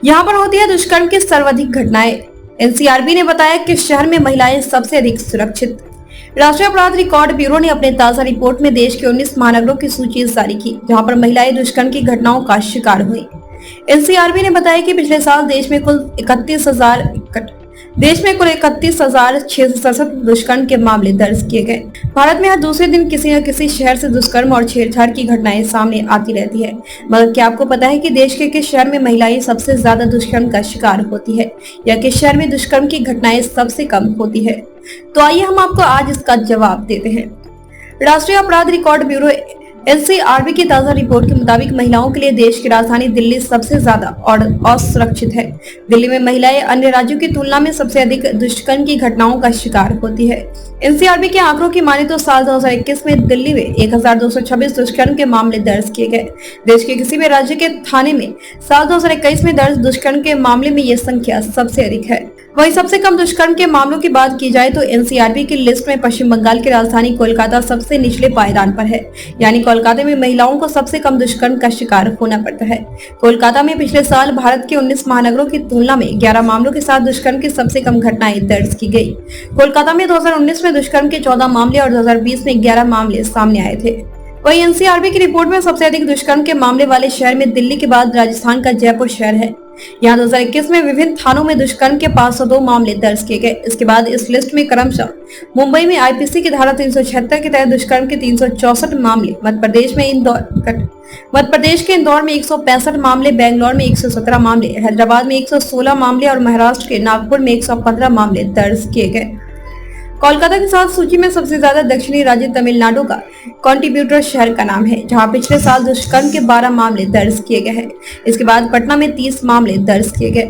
यहाँ पर होती है दुष्कर्म की सर्वाधिक घटनाएं। एनसीआरबी ने बताया कि शहर में महिलाएं सबसे अधिक सुरक्षित। राष्ट्रीय अपराध रिकॉर्ड ब्यूरो ने अपने ताजा रिपोर्ट में देश के 19 महानगरों की सूची जारी की, जहां पर महिलाएं दुष्कर्म की घटनाओं का शिकार हुई। एनसीआरबी ने बताया कि पिछले साल देश में कुल 31,667 दुष्कर्म के मामले दर्ज किए गए। भारत में हर दूसरे दिन किसी न किसी शहर से दुष्कर्म और छेड़छाड़ की घटनाएं सामने आती रहती है। मगर क्या आपको पता है कि देश के किस शहर में महिलाएं सबसे ज्यादा दुष्कर्म का शिकार होती है, या किस शहर में दुष्कर्म की घटनाएं सबसे कम होती है? तो आइए हम आपको आज इसका जवाब देते हैं। राष्ट्रीय अपराध रिकॉर्ड ब्यूरो एनसीआरबी की ताजा रिपोर्ट के मुताबिक महिलाओं के लिए देश की राजधानी दिल्ली सबसे ज्यादा और असुरक्षित है। दिल्ली में महिलाएं अन्य राज्यों की तुलना में सबसे अधिक दुष्कर्म की घटनाओं का शिकार होती है। एनसीआरबी के आंकड़ों की माने तो साल 2021 में दिल्ली में 1226 दुष्कर्म के मामले दर्ज किए गए। देश के किसी भी राज्य के थाने में साल 2021 में दर्ज दुष्कर्म के मामले में ये संख्या सबसे अधिक है। वहीं सबसे कम दुष्कर्म के मामलों की बात की जाए तो एनसीआरबी की लिस्ट में पश्चिम बंगाल की राजधानी कोलकाता सबसे निचले पायदान पर है। यानी कोलकाता में महिलाओं को सबसे कम दुष्कर्म का शिकार होना पड़ता है। कोलकाता में पिछले साल भारत के 19 महानगरों की तुलना में 11 मामलों के साथ दुष्कर्म की सबसे कम घटनाएं दर्ज की गई। कोलकाता में 2019 में दुष्कर्म के 14 मामले और 2020 में 11 मामले सामने आए थे। वहीं एनसीआरबी की रिपोर्ट में सबसे अधिक दुष्कर्म के मामले वाले शहर में दिल्ली के बाद राजस्थान का जयपुर शहर है। यहाँ 2021 में विभिन्न थानों में दुष्कर्म के 502 मामले दर्ज किए गए। इसके बाद इस लिस्ट में क्रमशः मुंबई में आईपीसी की धारा 376 के तहत दुष्कर्म के 364 मामले, मध्य प्रदेश के इंदौर में 165 मामले, बेंगलोर में 117 मामले, हैदराबाद में 116 मामले और महाराष्ट्र के नागपुर में 115 मामले दर्ज किए गए। कोलकाता के साथ सूची में सबसे ज्यादा दक्षिणी राज्य तमिलनाडु का कॉन्ट्रीब्यूटर शहर का नाम है, जहां पिछले साल दुष्कर्म के 12 मामले दर्ज किए गए हैं। इसके बाद पटना में 30 मामले दर्ज किए गए।